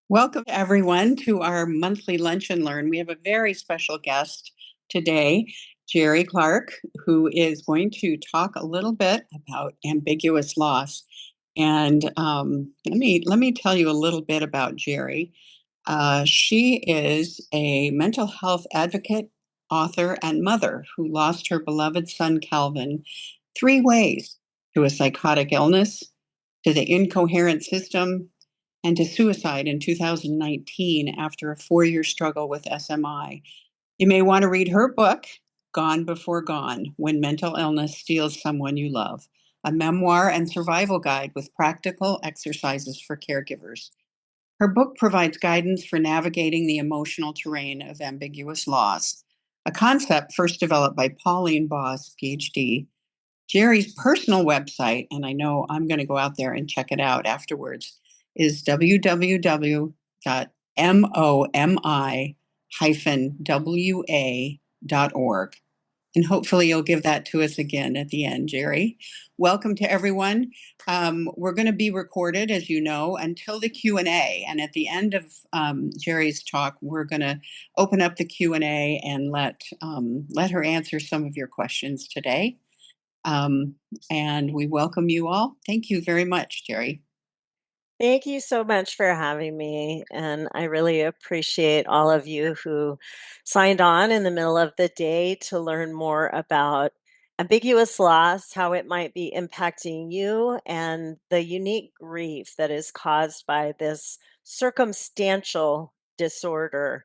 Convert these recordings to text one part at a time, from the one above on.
Welcome, everyone, to our monthly Lunch and Learn. We have a very special guest today, Jerri Clark, who is going to talk a little bit about ambiguous loss. And let me tell you a little bit about Jerri. She is a mental health advocate, author, and mother who lost her beloved son Calvin three ways: to a psychotic illness, to the incoherent system, and to suicide in 2019 after a 4-year struggle with SMI. You may want to read her book, Gone Before Gone: When Mental Illness Steals Someone You Love, a memoir and survival guide with practical exercises for caregivers. Her book provides guidance for navigating the emotional terrain of ambiguous loss, a concept first developed by Pauline Boss, PhD. Jerri's personal website, and I know I'm going to go out there and check it out afterwards, is www.momi-wa.org. And hopefully you'll give that to us again at the end, Jerri. Welcome to everyone. We're going to be recorded, as you know, until the Q&A. And at the end of Jerri's talk, we're going to open up the Q&A and let her answer some of your questions today. Um, and we welcome you all. Thank you very much, Jerri. Thank you so much for having me. And I really appreciate all of you who signed on in the middle of the day to learn more about ambiguous loss, how it might be impacting you, and the unique grief that is caused by this circumstantial disorder.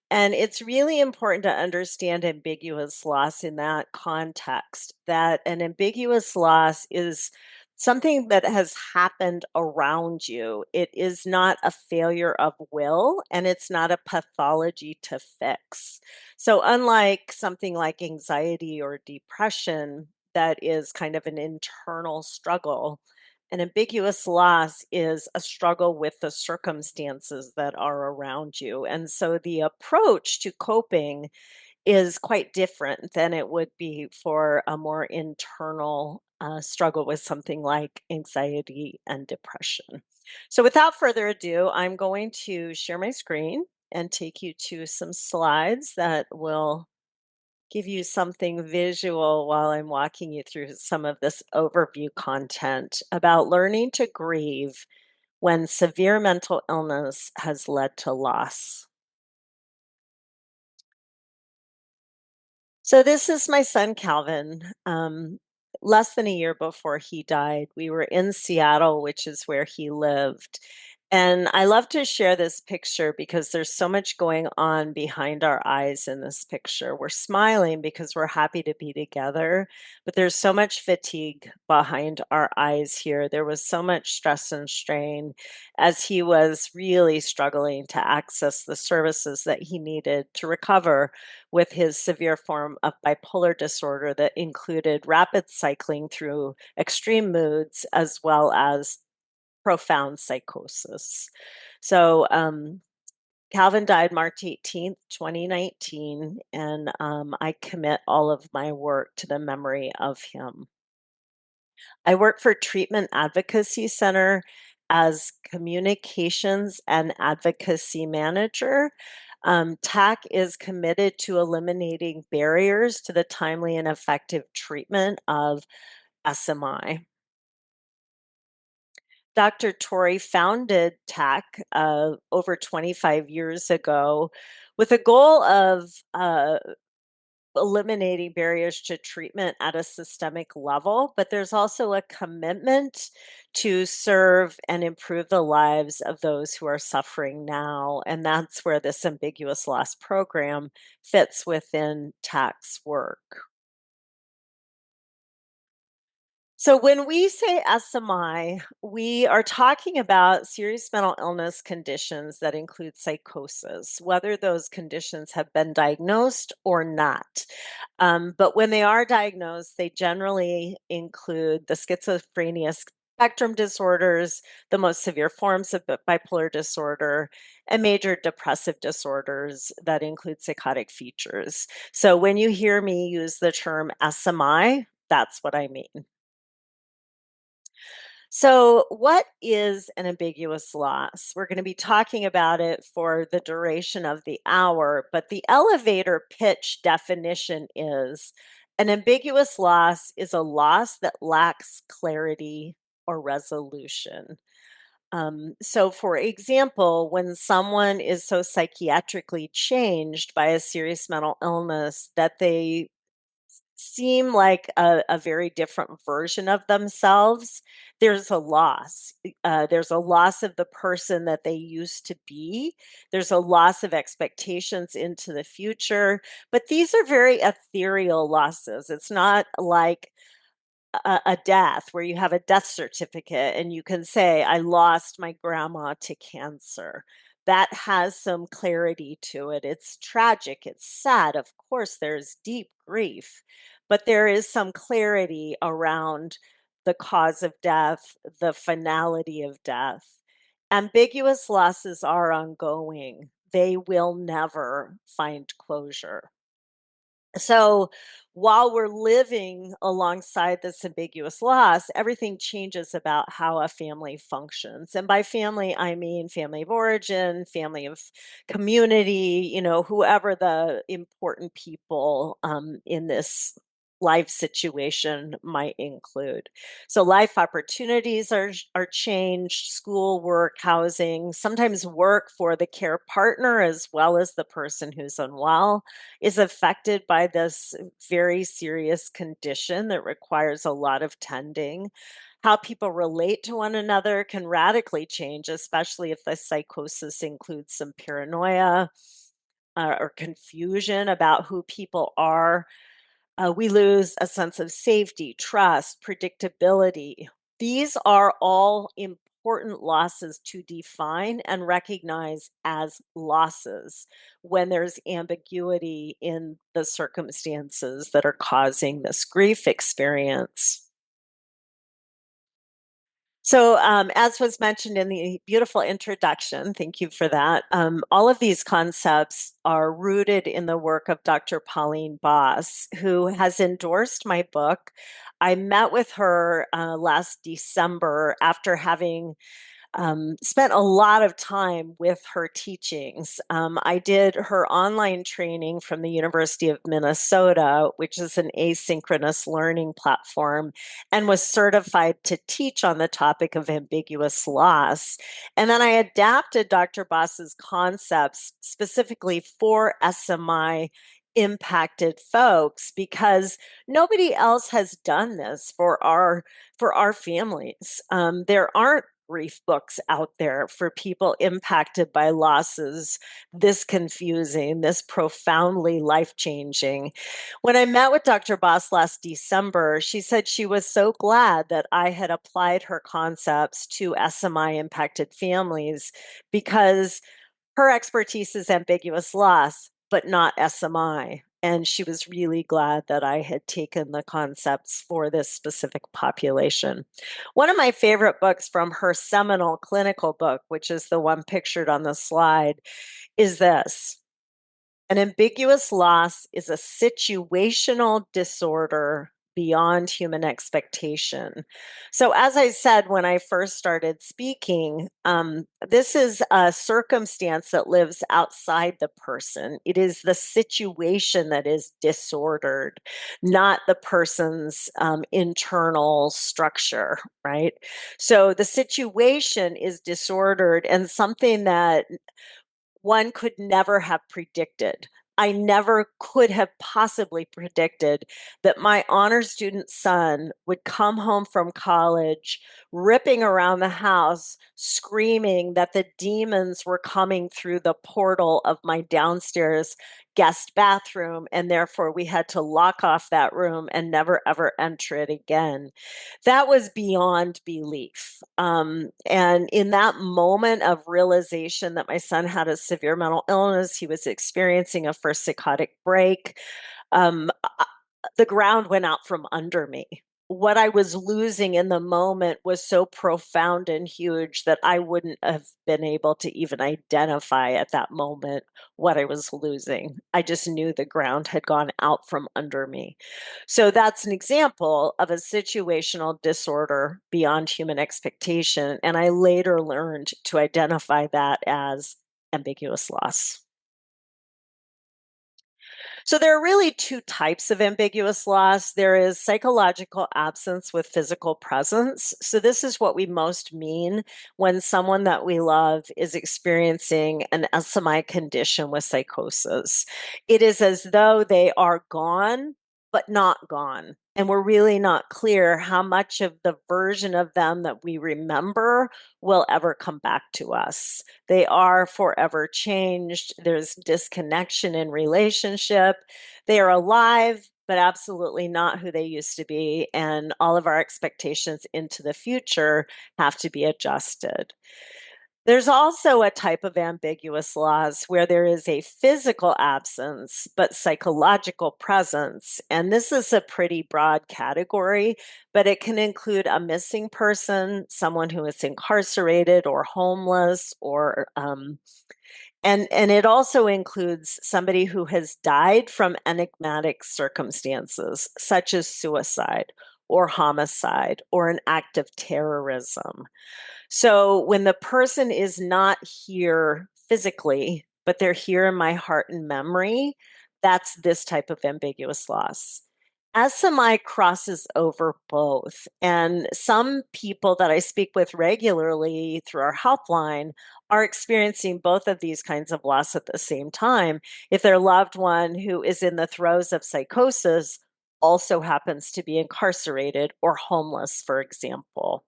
And it's really important to understand ambiguous loss in that context, that an ambiguous loss is something that has happened around you. It is not a failure of will, and it's not a pathology to fix. So, unlike something like anxiety or depression, that is kind of an internal struggle, an ambiguous loss is a struggle with the circumstances that are around you. And so the approach to coping is quite different than it would be for a more internal struggle with something like anxiety and depression. So, without further ado, I'm going to share my screen and take you to some slides that will give you something visual while I'm walking you through some of this overview content about learning to grieve when severe mental illness has led to loss. So, this is my son, Calvin. Less than a year before he died, we were in Seattle, which is where he lived. And I love to share this picture because there's so much going on behind our eyes in this picture. We're smiling because we're happy to be together, but there's so much fatigue behind our eyes here. There was so much stress and strain as he was really struggling to access the services that he needed to recover with his severe form of bipolar disorder that included rapid cycling through extreme moods as well as profound psychosis. So, Calvin died March 18th, 2019, and I commit all of my work to the memory of him. I work for Treatment Advocacy Center as communications and advocacy manager. TAC is committed to eliminating barriers to the timely and effective treatment of SMI. Dr. Torrey founded TAC over 25 years ago with a goal of eliminating barriers to treatment at a systemic level, but there's also a commitment to serve and improve the lives of those who are suffering now. And that's where this ambiguous loss program fits within TAC's work. So, when we say SMI, we are talking about serious mental illness conditions that include psychosis, whether those conditions have been diagnosed or not. But when they are diagnosed, they generally include the schizophrenia spectrum disorders, the most severe forms of bipolar disorder, and major depressive disorders that include psychotic features. So, when you hear me use the term SMI, that's what I mean. So, what is an ambiguous loss? We're going to be talking about it for the duration of the hour, but the elevator pitch definition is an ambiguous loss is a loss that lacks clarity or resolution. So, for example, when someone is so psychiatrically changed by a serious mental illness that they seem like a very different version of themselves, there's a loss. There's a loss of the person that they used to be. There's a loss of expectations into the future. But these are very ethereal losses. It's not like a death where you have a death certificate and you can say, I lost my grandma to cancer. That has some clarity to it. It's tragic, it's sad. Of course, there's deep grief, but there is some clarity around the cause of death, the finality of death. Ambiguous losses are ongoing, they will never find closure. So while we're living alongside this ambiguous loss, everything changes about how a family functions. And by family, I mean family of origin, family of community, whoever the important people in this life situation might include. So life opportunities are changed, school, work, housing, sometimes work for the care partner as well as the person who's unwell is affected by this very serious condition that requires a lot of tending. How people relate to one another can radically change, especially if the psychosis includes some paranoia or confusion about who people are. We lose a sense of safety, trust, predictability. These are all important losses to define and recognize as losses when there's ambiguity in the circumstances that are causing this grief experience. So, as was mentioned in the beautiful introduction, thank you for that. All of these concepts are rooted in the work of Dr. Pauline Boss, who has endorsed my book. I met with her last December after having spent a lot of time with her teachings. I did her online training from the University of Minnesota, which is an asynchronous learning platform, and was certified to teach on the topic of ambiguous loss. And then I adapted Dr. Boss's concepts specifically for SMI impacted folks because nobody else has done this for our families. There aren't grief books out there for people impacted by losses this confusing, this profoundly life changing. When I met with Dr. Boss last December, she said she was so glad that I had applied her concepts to SMI impacted families because her expertise is ambiguous loss, but not SMI. And she was really glad that I had taken the concepts for this specific population. One of my favorite books from her seminal clinical book, which is the one pictured on the slide, is this. An ambiguous loss is a situational disorder beyond human expectation. So, as I said when I first started speaking, this is a circumstance that lives outside the person. It is the situation that is disordered, not the person's internal structure, right? So, the situation is disordered and something that one could never have predicted. I never could have possibly predicted that my honor student son would come home from college, ripping around the house, screaming that the demons were coming through the portal of my downstairs guest bathroom, and therefore we had to lock off that room and never ever enter it again. That was beyond belief. And in that moment of realization that my son had a severe mental illness, he was experiencing a first psychotic break, um, the ground went out from under me. what I was losing in the moment was so profound and huge that I wouldn't have been able to even identify at that moment what I was losing. I just knew the ground had gone out from under me. So that's an example of a situational disorder beyond human expectation. And I later learned to identify that as ambiguous loss. So there are really two types of ambiguous loss. There is psychological absence with physical presence. So this is what we most mean when someone that we love is experiencing an SMI condition with psychosis. It is as though they are gone, but not gone. And we're really not clear how much of the version of them that we remember will ever come back to us. They are forever changed. There's disconnection in relationship. They are alive, but absolutely not who they used to be. And all of our expectations into the future have to be adjusted. There's also a type of ambiguous loss where there is a physical absence, but psychological presence. And this is a pretty broad category, but it can include a missing person, someone who is incarcerated or homeless, and it also includes somebody who has died from enigmatic circumstances, such as suicide or homicide or an act of terrorism. So when the person is not here physically, but they're here in my heart and memory, that's this type of ambiguous loss. SMI crosses over both. And some people that I speak with regularly through our helpline are experiencing both of these kinds of loss at the same time. If their loved one who is in the throes of psychosis also happens to be incarcerated or homeless, for example.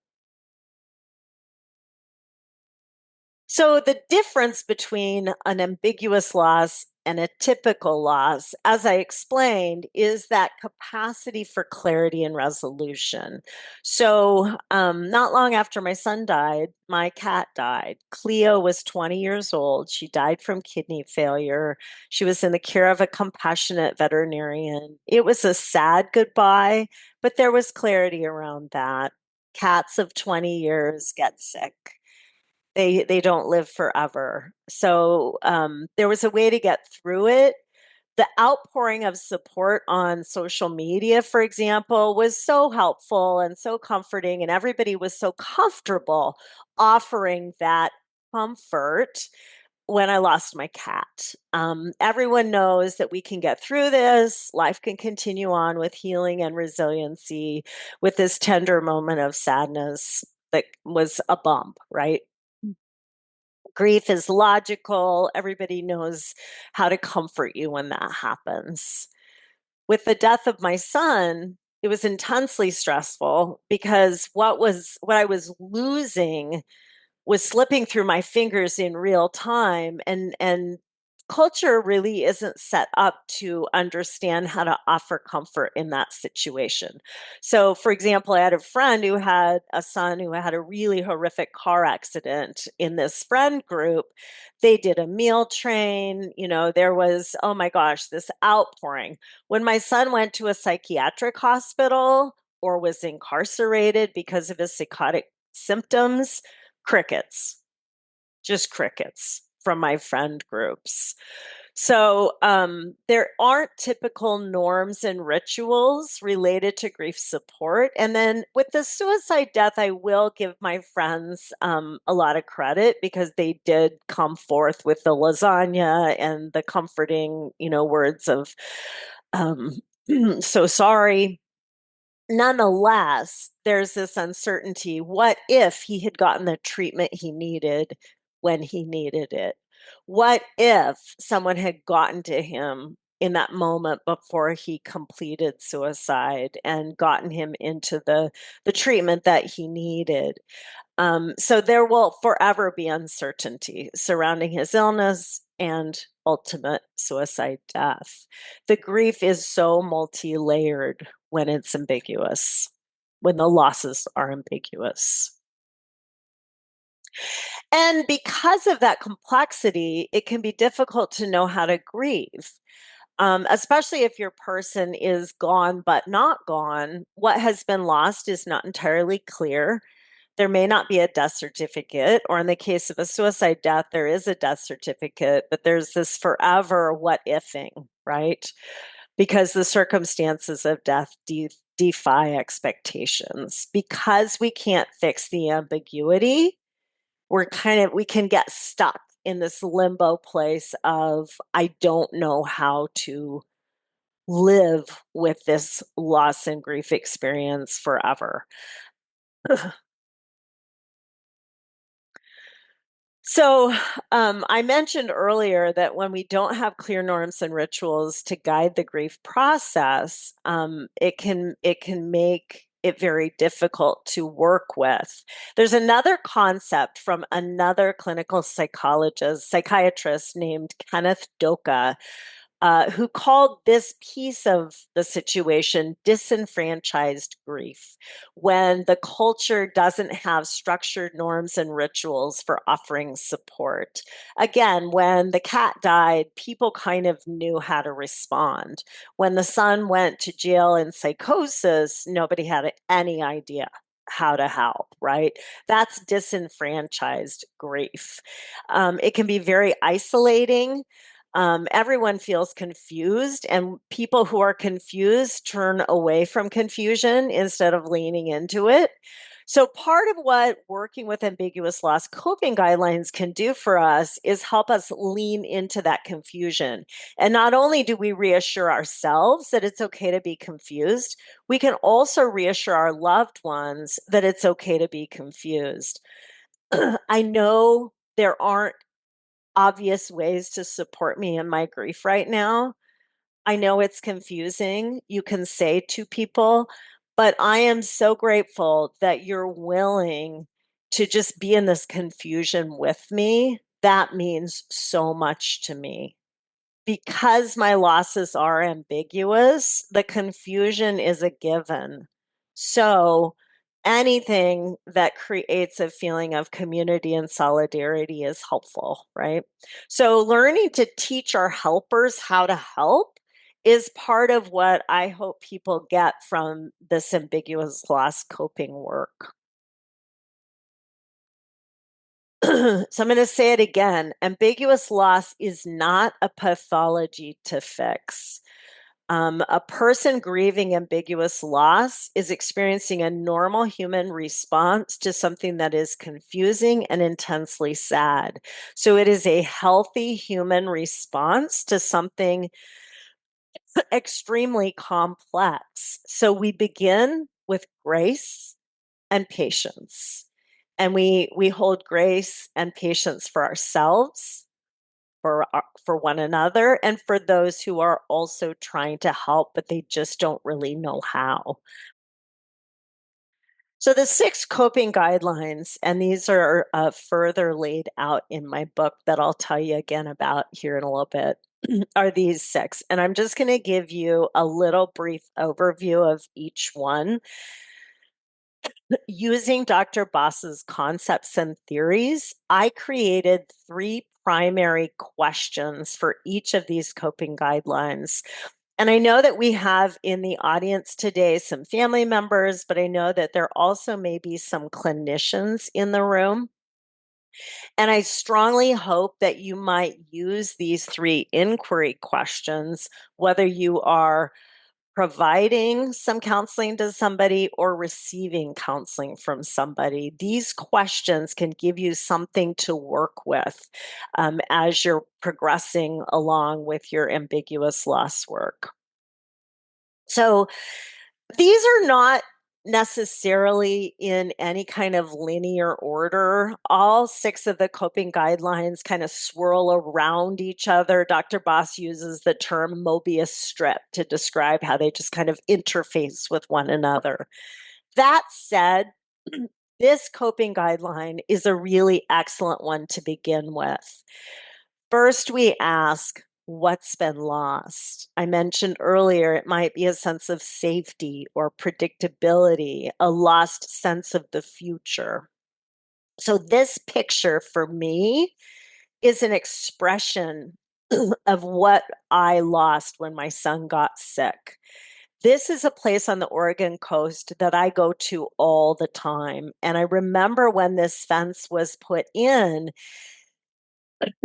So, the difference between an ambiguous loss and a typical loss, as I explained, is that capacity for clarity and resolution. So, not long after my son died, my cat died. Cleo was 20 years old. She died from kidney failure. She was in the care of a compassionate veterinarian. It was a sad goodbye, but there was clarity around that. Cats of 20 years get sick. They don't live forever. So there was a way to get through it. The outpouring of support on social media, for example, was so helpful and so comforting, and everybody was so comfortable offering that comfort when I lost my cat. Everyone knows that we can get through this. Life can continue on with healing and resiliency with this tender moment of sadness that was a bump, right? Grief is logical. Everybody knows how to comfort you when that happens. With the death of my son, it was intensely stressful because what I was losing was slipping through my fingers in real time, and culture really isn't set up to understand how to offer comfort in that situation. So for example, I had a friend who had a son who had a really horrific car accident. In this friend group, they did a meal train, there was, oh my gosh, this outpouring. When my son went to a psychiatric hospital or was incarcerated because of his psychotic symptoms, crickets, just crickets from my friend groups. So there aren't typical norms and rituals related to grief support. And then with the suicide death, I will give my friends a lot of credit because they did come forth with the lasagna and the comforting, words of so sorry. Nonetheless, there's this uncertainty. What if he had gotten the treatment he needed when he needed it? What if someone had gotten to him in that moment before he completed suicide and gotten him into the treatment that he needed? So there will forever be uncertainty surrounding his illness and ultimate suicide death. The grief is so multi layered when it's ambiguous, when the losses are ambiguous. And because of that complexity, it can be difficult to know how to grieve. Especially if your person is gone but not gone. What has been lost is not entirely clear. There may not be a death certificate, or in the case of a suicide death, there is a death certificate, but there's this forever what ifing, right? Because the circumstances of death defy expectations. Because we can't fix the ambiguity, we can get stuck in this limbo place of, I don't know how to live with this loss and grief experience forever. So, I mentioned earlier that when we don't have clear norms and rituals to guide the grief process, it can make it very difficult to work with. There's another concept from another clinical psychiatrist named Kenneth Doka, who called this piece of the situation disenfranchised grief, when the culture doesn't have structured norms and rituals for offering support. Again, when the cat died, people kind of knew how to respond. When the son went to jail in psychosis, nobody had any idea how to help, right? That's disenfranchised grief. It can be very isolating. Everyone feels confused, and people who are confused turn away from confusion instead of leaning into it. So, part of what working with ambiguous loss coping guidelines can do for us is help us lean into that confusion. And not only do we reassure ourselves that it's okay to be confused, we can also reassure our loved ones that it's okay to be confused. I know there aren't obvious ways to support me in my grief right now. I know it's confusing, you can say to people, but I am so grateful that you're willing to just be in this confusion with me. That means so much to me. Because my losses are ambiguous, the confusion is a given. So anything that creates a feeling of community and solidarity is helpful, right? So learning to teach our helpers how to help is part of what I hope people get from this ambiguous loss coping work. So I'm going to say it again. Ambiguous loss is not a pathology to fix. A person grieving ambiguous loss is experiencing a normal human response to something that is confusing and intensely sad. So it is a healthy human response to something extremely complex. So we begin with grace and patience. And we hold grace and patience for ourselves, for one another, and for those who are also trying to help, but they just don't really know how. So the 6 coping guidelines, and these are further laid out in my book that I'll tell you again about here in a little bit, are these 6. And I'm just going to give you a little brief overview of each one. Using Dr. Boss's concepts and theories, I created 3 primary questions for each of these coping guidelines. And I know that we have in the audience today some family members, but I know that there also may be some clinicians in the room. And I strongly hope that you might use these 3 inquiry questions, whether you are providing some counseling to somebody or receiving counseling from somebody. These questions can give you something to work with as you're progressing along with your ambiguous loss work. So these are not necessarily in any kind of linear order. All 6 of the coping guidelines kind of swirl around each other. Dr. Boss uses the term Mobius strip to describe how they just kind of interface with one another. That said, this coping guideline is a really excellent one to begin with. First, we ask, what's been lost? I mentioned earlier, it might be a sense of safety or predictability, a lost sense of the future. So, this picture for me is an expression of what I lost when my son got sick. This is a place on the Oregon coast that I go to all the time. And I remember when this fence was put in,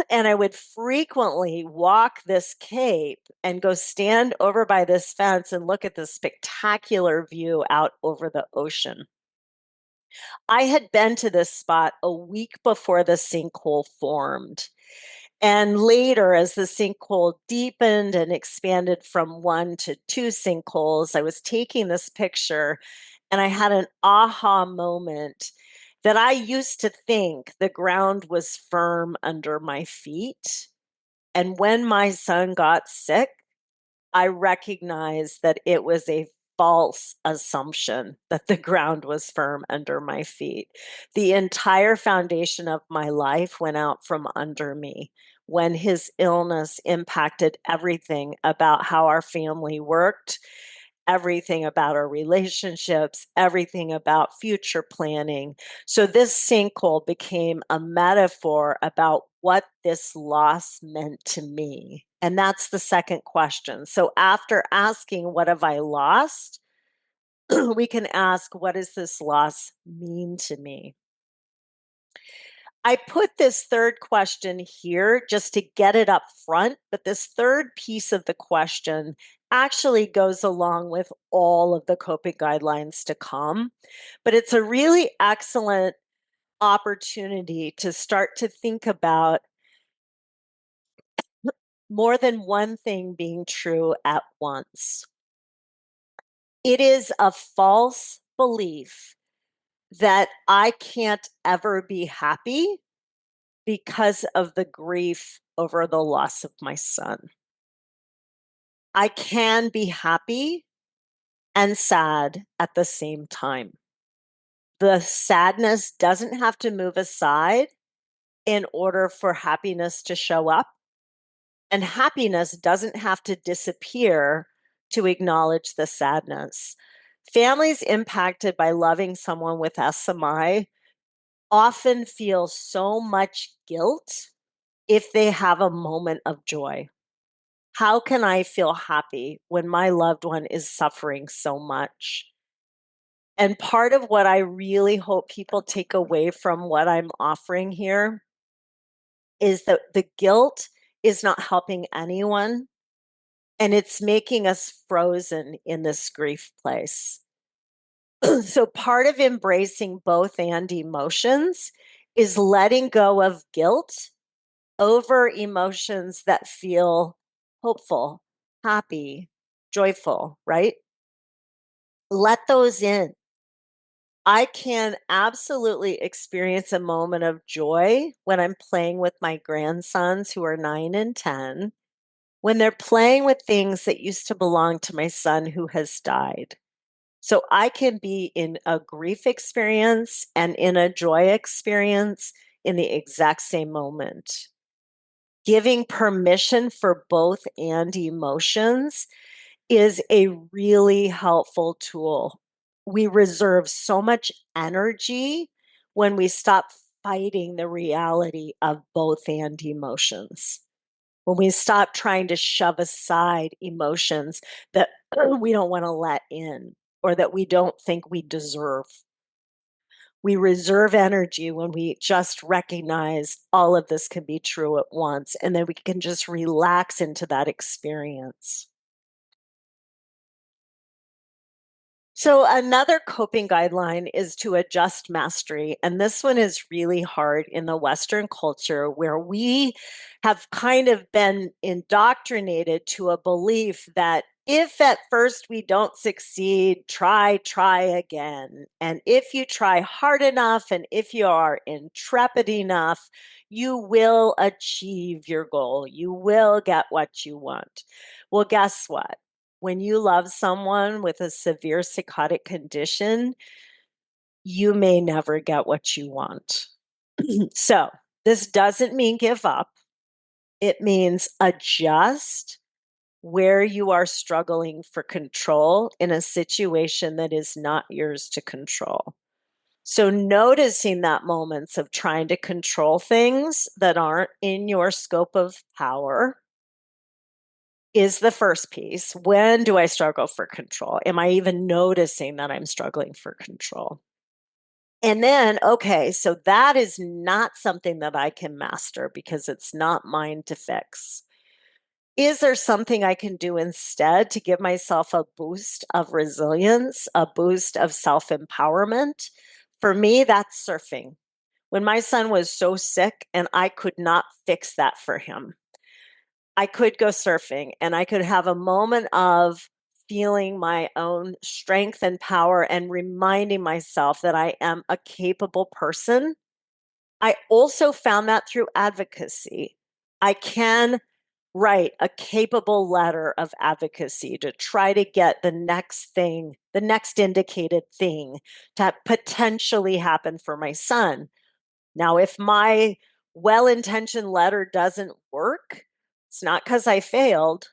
and I would frequently walk this cape and go stand over by this fence and look at this spectacular view out over the ocean. I had been to this spot a week before the sinkhole formed. And later, as the sinkhole deepened and expanded from one to two sinkholes, I was taking this picture and I had an aha moment that I used to think the ground was firm under my feet. And when my son got sick, I recognized that it was a false assumption that the ground was firm under my feet. The entire foundation of my life went out from under me when his illness impacted everything about how our family worked, everything about our relationships, everything about future planning. So this sinkhole became a metaphor about what this loss meant to me. And that's the second question. So after asking, what have I lost? We can ask, what does this loss mean to me? I put this third question here just to get it up front, but this third piece of the question actually goes along with all of the coping guidelines to come. But it's a really excellent opportunity to start to think about more than one thing being true at once. It is a false belief that I can't ever be happy because of the grief over the loss of my son. I can be happy and sad at the same time. The sadness doesn't have to move aside in order for happiness to show up, and happiness doesn't have to disappear to acknowledge the sadness. Families impacted by loving someone with SMI often feel so much guilt if they have a moment of joy. How can I feel happy when my loved one is suffering so much? And part of what I really hope people take away from what I'm offering here is that the guilt is not helping anyone, and it's making us frozen in this grief place. So part of embracing both and emotions is letting go of guilt over emotions that feel hopeful, happy, joyful, right? Let those in. I can absolutely experience a moment of joy when I'm playing with my grandsons who are 9 and 10, when they're playing with things that used to belong to my son who has died. So I can be in a grief experience and in a joy experience in the exact same moment. Giving permission for both and emotions is a really helpful tool. We reserve so much energy when we stop fighting the reality of both and emotions. When we stop trying to shove aside emotions that we don't want to let in or that we don't think we deserve. We reserve energy when we just recognize all of this can be true at once, and then we can just relax into that experience. So, another coping guideline is to adjust mastery. And this one is really hard in the Western culture where we have kind of been indoctrinated to a belief that if at first we don't succeed, try again. And if you try hard enough and if you are intrepid enough, you will achieve your goal. You will get what you want. Well, guess what? When you love someone with a severe psychotic condition, you may never get what you want. So, this doesn't mean give up. It means adjust where you are struggling for control in a situation that is not yours to control. So, noticing that moments of trying to control things that aren't in your scope of power is the first piece. When do I struggle for control? Am I even noticing that I'm struggling for control? And then, okay, so that is not something that I can master because it's not mine to fix. Is there something I can do instead to give myself a boost of resilience, a boost of self empowerment? For me, that's surfing. When my son was so sick and I could not fix that for him, I could go surfing and I could have a moment of feeling my own strength and power and reminding myself that I am a capable person. I also found that through advocacy. I can write a capable letter of advocacy to try to get the next thing, the next indicated thing to potentially happen for my son. Now, if my well intentioned letter doesn't work, it's not because I failed,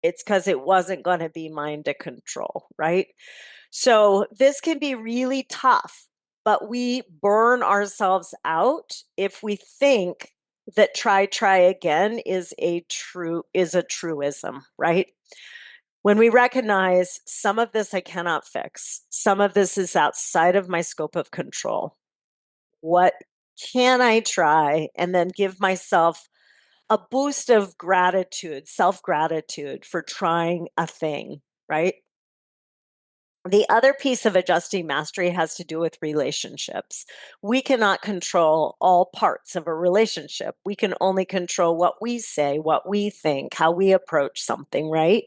it's because it wasn't going to be mine to control, right? So this can be really tough, but we burn ourselves out if we think that try again is a truism, right? When we recognize some of this I cannot fix, some of this is outside of my scope of control. What can I try? And then give myself a boost of gratitude, self gratitude for trying a thing, right? The other piece of adjusting mastery has to do with relationships. We cannot control all parts of a relationship. We can only control what we say, what we think, how we approach something, right?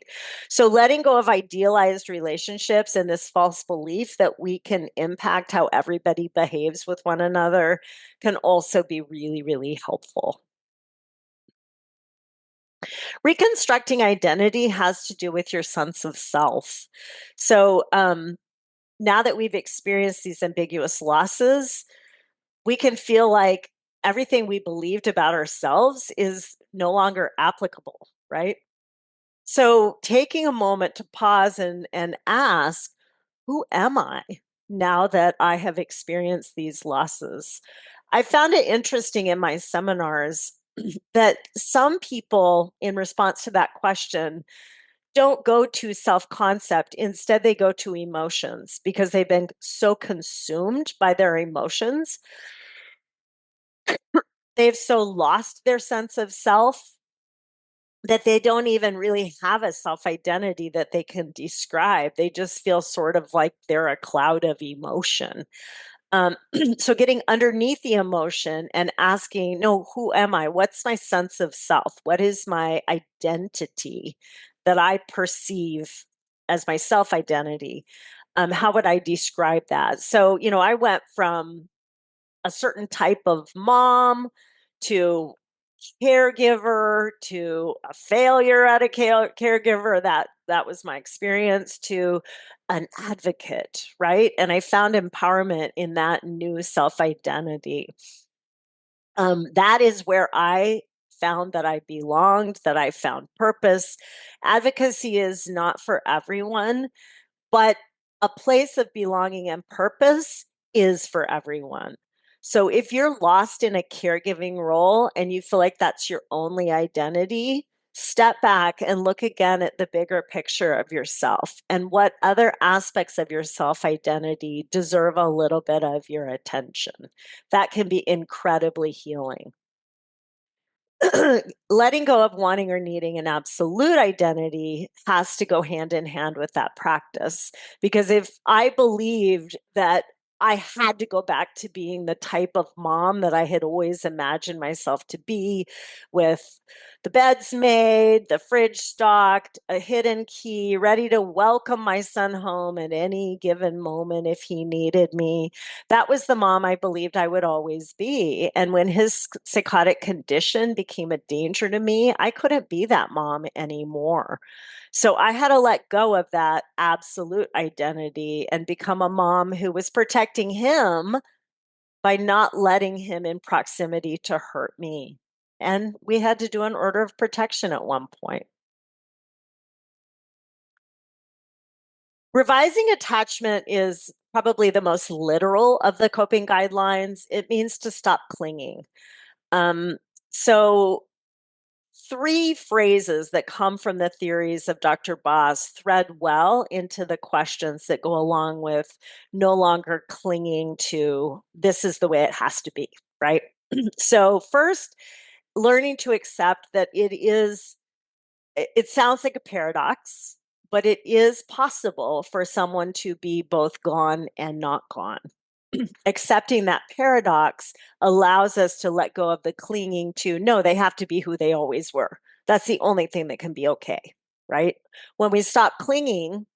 So letting go of idealized relationships and this false belief that we can impact how everybody behaves with one another can also be really, really helpful. Reconstructing identity has to do with your sense of self. So, now that we've experienced these ambiguous losses, we can feel like everything we believed about ourselves is no longer applicable, right? So, taking a moment to pause and ask, who am I now that I have experienced these losses? I found it interesting in my seminars that some people, in response to that question, don't go to self concept. Instead, they go to emotions because they've been so consumed by their emotions. They've so lost their sense of self that they don't even really have a self identity that they can describe. They just feel sort of like they're a cloud of emotion. Um, so getting underneath the emotion and asking, no, who am I? What's my sense of self? What is my identity that I perceive as my self identity? How would I describe that? So, I went from a certain type of mom to caregiver to a failure at a caregiver. That was my experience, to an advocate, right? And I found empowerment in that new self identity. That is where I found that I belonged, that I found purpose. Advocacy is not for everyone, but a place of belonging and purpose is for everyone. So if you're lost in a caregiving role and you feel like that's your only identity, step back and look again at the bigger picture of yourself and what other aspects of your self identity deserve a little bit of your attention. That can be incredibly healing. Letting go of wanting or needing an absolute identity has to go hand in hand with that practice. Because if I believed that I had to go back to being the type of mom that I had always imagined myself to be, with the beds made, the fridge stocked, a hidden key, ready to welcome my son home at any given moment if he needed me, that was the mom I believed I would always be. And when his psychotic condition became a danger to me, I couldn't be that mom anymore. So I had to let go of that absolute identity and become a mom who was protecting him by not letting him in proximity to hurt me. And we had to do an order of protection at one point. Revising attachment is probably the most literal of the coping guidelines. It means to stop clinging. So three phrases that come from the theories of Dr. Boss thread well into the questions that go along with no longer clinging to this is the way it has to be, right? So, first, learning to accept that it sounds like a paradox, but it is possible for someone to be both gone and not gone. Accepting that paradox allows us to let go of the clinging to, no, they have to be who they always were. That's the only thing that can be okay, right? When we stop clinging,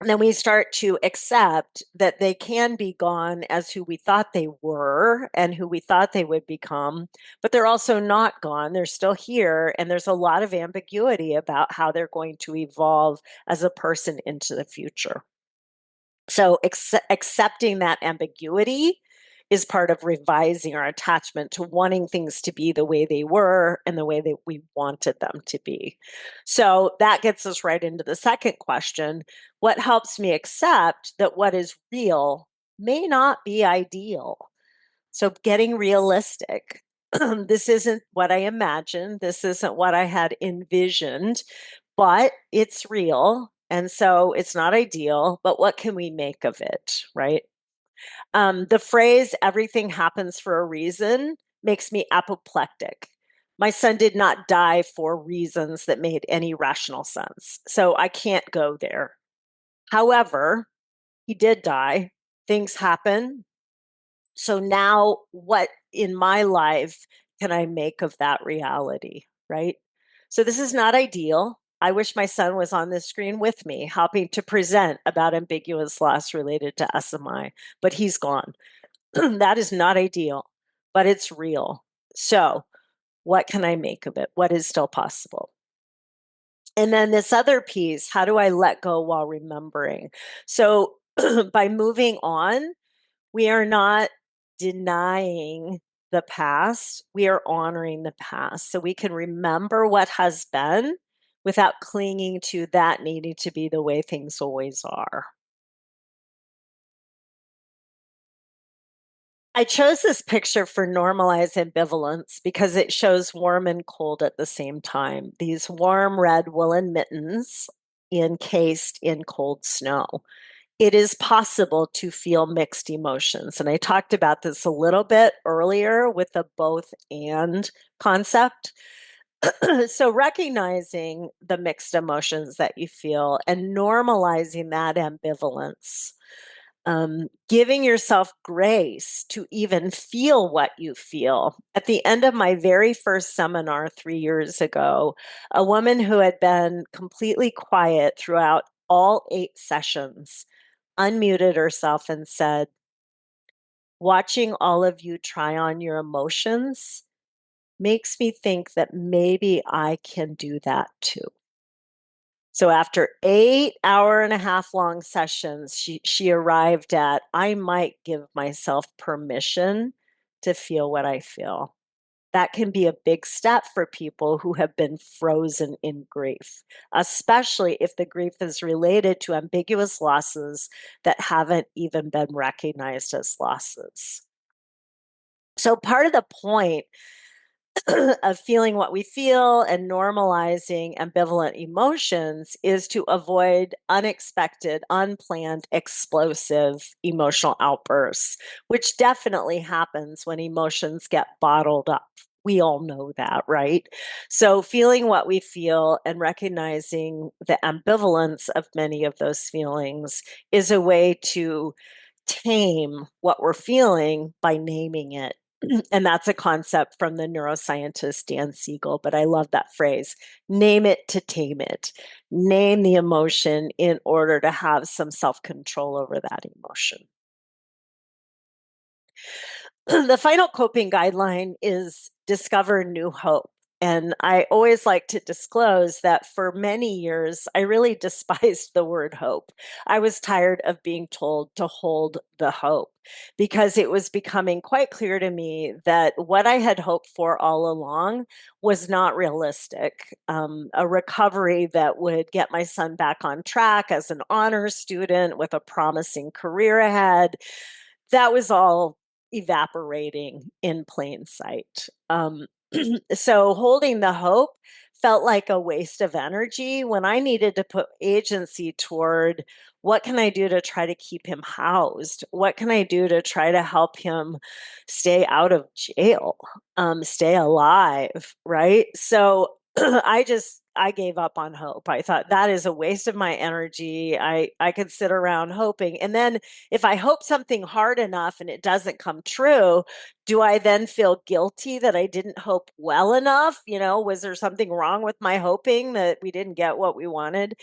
then we start to accept that they can be gone as who we thought they were and who we thought they would become, but they're also not gone. They're still here. And there's a lot of ambiguity about how they're going to evolve as a person into the future. So accepting that ambiguity is part of revising our attachment to wanting things to be the way they were and the way that we wanted them to be. So that gets us right into the second question. What helps me accept that what is real may not be ideal? So getting realistic. This isn't what I imagined. This isn't what I had envisioned, but it's real. And so it's not ideal, but what can we make of it, right? The phrase everything happens for a reason makes me apoplectic. My son did not die for reasons that made any rational sense. So I can't go there. However, he did die. Things happen. So now, what in my life can I make of that reality, right? So this is not ideal. I wish my son was on this screen with me, helping to present about ambiguous loss related to SMI, but he's gone. That is not ideal, but it's real. So, what can I make of it? What is still possible? And then this other piece, how do I let go while remembering? So, by moving on, we are not denying the past, we are honoring the past. So we can remember what has been without clinging to that needing to be the way things always are. I chose this picture for normalized ambivalence because it shows warm and cold at the same time. These warm red woolen mittens encased in cold snow. It is possible to feel mixed emotions. And I talked about this a little bit earlier with the both and concept. So, recognizing the mixed emotions that you feel and normalizing that ambivalence, giving yourself grace to even feel what you feel. At the end of my very first seminar 3 years ago, a woman who had been completely quiet throughout all 8 sessions unmuted herself and said, watching all of you try on your emotions makes me think that maybe I can do that too. So after 8 hour-and-a-half long sessions, she arrived at, I might give myself permission to feel what I feel. That can be a big step for people who have been frozen in grief, especially if the grief is related to ambiguous losses that haven't even been recognized as losses. So part of the point of feeling what we feel and normalizing ambivalent emotions is to avoid unexpected, unplanned, explosive emotional outbursts, which definitely happens when emotions get bottled up. We all know that, right? So, feeling what we feel and recognizing the ambivalence of many of those feelings is a way to tame what we're feeling by naming it. And that's a concept from the neuroscientist Dan Siegel, but I love that phrase, name it to tame it. Name the emotion in order to have some self-control over that emotion. The final coping guideline is discover new hope. And I always like to disclose that for many years, I really despised the word hope. I was tired of being told to hold the hope because it was becoming quite clear to me that what I had hoped for all along was not realistic. A recovery that would get my son back on track as an honors student with a promising career ahead, that was all evaporating in plain sight. So holding the hope felt like a waste of energy when I needed to put agency toward what can I do to try to keep him housed? What can I do to try to help him stay out of jail, stay alive, right? So I gave up on hope. I thought that is a waste of my energy. I could sit around hoping. And then if I hope something hard enough and it doesn't come true, do I then feel guilty that I didn't hope well enough? Was there something wrong with my hoping that we didn't get what we wanted?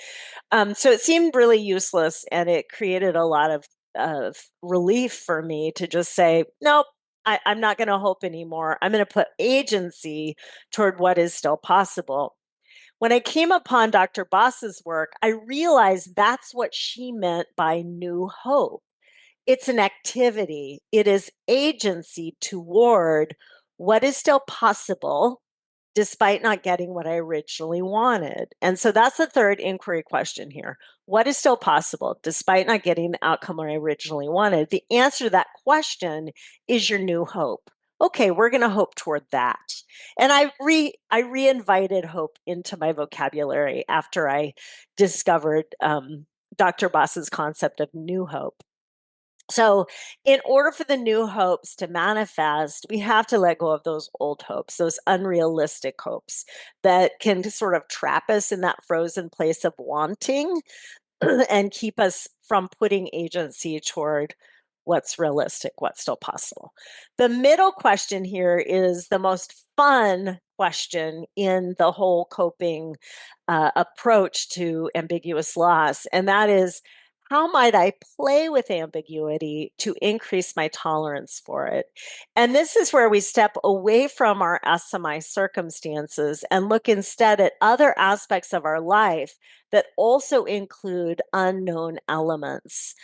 So it seemed really useless, and it created a lot of relief for me to just say, nope, I'm not going to hope anymore. I'm going to put agency toward what is still possible. When I came upon Dr. Boss's work, I realized that's what she meant by new hope. It's an activity, it is agency toward what is still possible despite not getting what I originally wanted. And so that's the third inquiry question here. What is still possible despite not getting the outcome I originally wanted? The answer to that question is your new hope. Okay, we're going to hope toward that. And I reinvited hope into my vocabulary after I discovered Dr. Boss's concept of new hope. So, in order for the new hopes to manifest, we have to let go of those old hopes, those unrealistic hopes that can sort of trap us in that frozen place of wanting and keep us from putting agency toward what's realistic, what's still possible. The middle question here is the most fun question in the whole coping approach to ambiguous loss, and that is, how might I play with ambiguity to increase my tolerance for it? And this is where we step away from our SMI circumstances and look instead at other aspects of our life that also include unknown elements.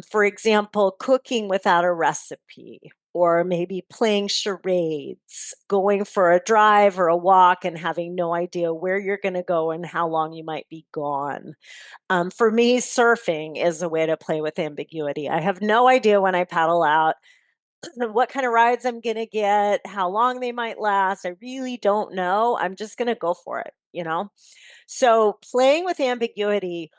For example, cooking without a recipe, or maybe playing charades, going for a drive or a walk and having no idea where you're going to go and how long you might be gone. For me, surfing is a way to play with ambiguity. I have no idea when I paddle out what kind of rides I'm going to get, how long they might last. I really don't know. I'm just going to go for it. So playing with ambiguity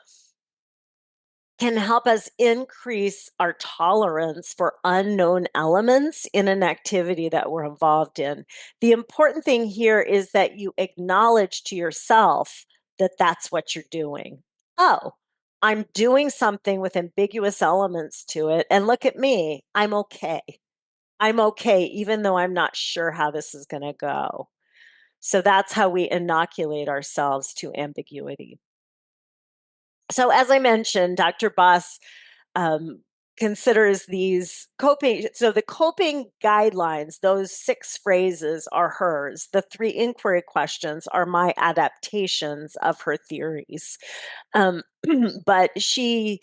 can help us increase our tolerance for unknown elements in an activity that we're involved in. The important thing here is that you acknowledge to yourself that that's what you're doing. Oh, I'm doing something with ambiguous elements to it. And look at me, I'm okay. I'm okay, even though I'm not sure how this is going to go. So that's how we inoculate ourselves to ambiguity. So, as I mentioned, Dr. Boss um, considers these coping. So, the coping guidelines, those 6 phrases are hers. The 3 inquiry questions are my adaptations of her theories. Um, but she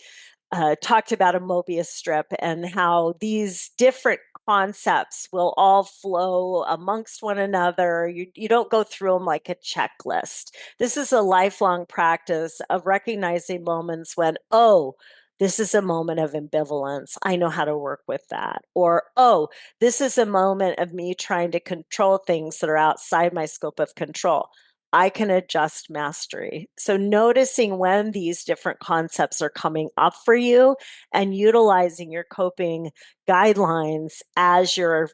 talked about a Mobius strip and how these different concepts will all flow amongst one another. You don't go through them like a checklist. This is a lifelong practice of recognizing moments when, oh, this is a moment of ambivalence. I know how to work with that. Or, oh, this is a moment of me trying to control things that are outside my scope of control. I can adjust mastery. So, noticing when these different concepts are coming up for you and utilizing your coping guidelines as you're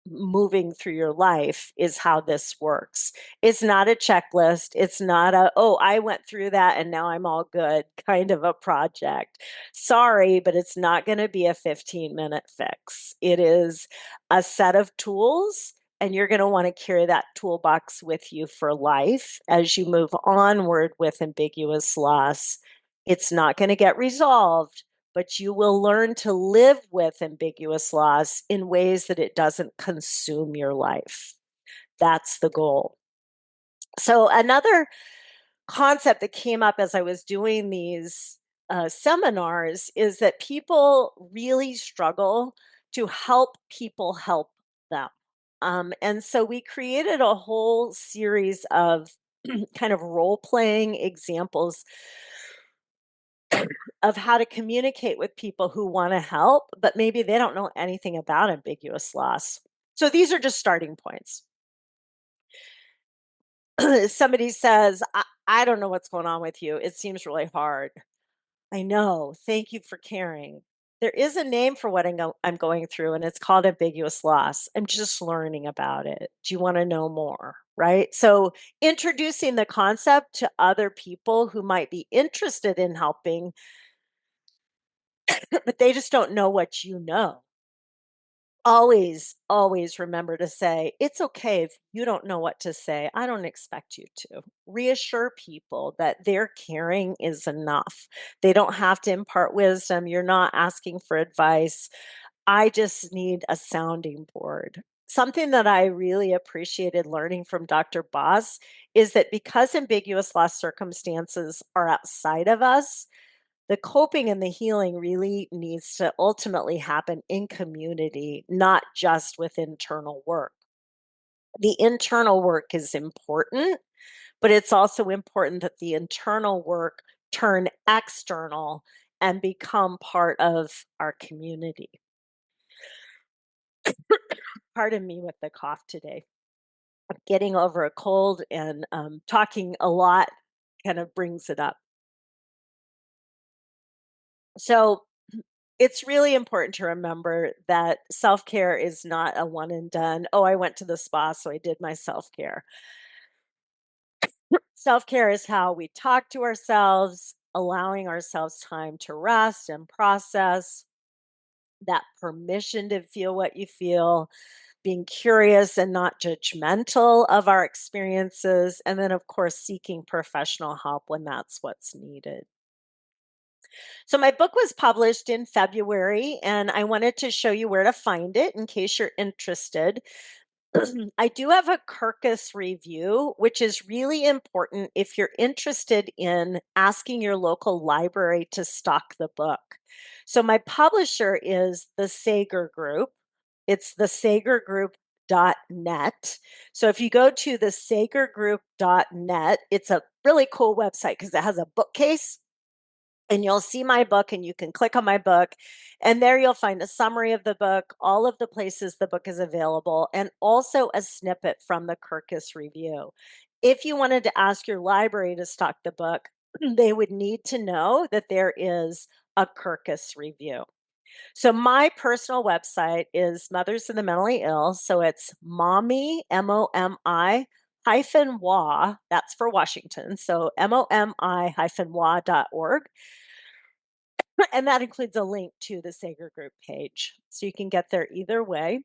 moving through your life is how this works. It's not a checklist. It's not a, oh, I went through that and now I'm all good kind of a project. Sorry, but it's not going to be a 15-minute fix. It is a set of tools, and you're going to want to carry that toolbox with you for life as you move onward with ambiguous loss. It's not going to get resolved, but you will learn to live with ambiguous loss in ways that it doesn't consume your life. That's the goal. So, another concept that came up as I was doing these seminars is that people really struggle to help people help them. And so we created a whole series of kind of role playing examples of how to communicate with people who want to help, but maybe they don't know anything about ambiguous loss. So these are just starting points. Somebody says, I don't know what's going on with you. It seems really hard. I know. Thank you for caring. There is a name for what I'm going through, and it's called ambiguous loss. I'm just learning about it. Do you want to know more? Right. So, introducing the concept to other people who might be interested in helping, but they just don't know what you know. Always remember to say, it's okay if you don't know what to say. I don't expect you to. Reassure people that their caring is enough. They don't have to impart wisdom. You're not asking for advice. I just need a sounding board. Something that I really appreciated learning from Dr. Boss is that because ambiguous loss circumstances are outside of us, the coping and the healing really needs to ultimately happen in community, not just with internal work. The internal work is important, but it's also important that the internal work turn external and become part of our community. Pardon me with the cough today. I'm getting over a cold, and talking a lot kind of brings it up. So, it's really important to remember that self-care is not a one and done. Oh, I went to the spa, so I did my self-care. Self-care is how we talk to ourselves, allowing ourselves time to rest and process, that permission to feel what you feel, being curious and not judgmental of our experiences, and then, of course, seeking professional help when that's what's needed. So, my book was published in February, and I wanted to show you where to find it in case you're interested. I do have a Kirkus review, which is really important if you're interested in asking your local library to stock the book. So, my publisher is the Sager Group. It's the sagergroup.net. So, if you go to the sagergroup.net, it's a really cool website because it has a bookcase, and you'll see my book, and you can click on my book, and there you'll find a summary of the book, all of the places the book is available, and also a snippet from the Kirkus review. If you wanted to ask your library to stock the book, they would need to know that there is a Kirkus review. So my personal website is Mothers of the Mentally Ill. So it's mommy, MOMI hyphen WA, that's for Washington. So MOMI hyphen WA.org. And that includes a link to the Sager Group page. So you can get there either way.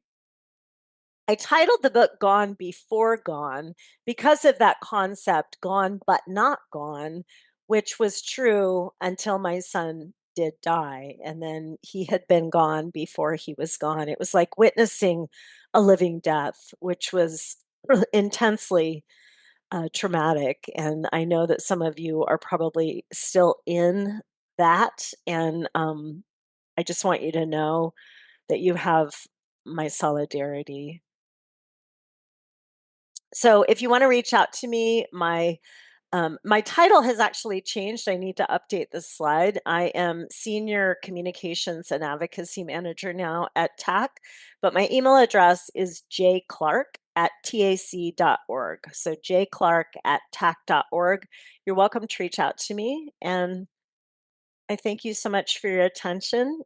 I titled the book Gone Before Gone because of that concept, gone but not gone, which was true until my son did die. And then he had been gone before he was gone. It was like witnessing a living death, which was intensely traumatic. And I know that some of you are probably still in that. And I just want you to know that you have my solidarity. So if you want to reach out to me, my title has actually changed. I need to update this slide. I am Senior Communications and Advocacy Manager now at TAC, but my email address is jclark@tac.org. So jclark@tac.org. You're welcome to reach out to me, and I thank you so much for your attention.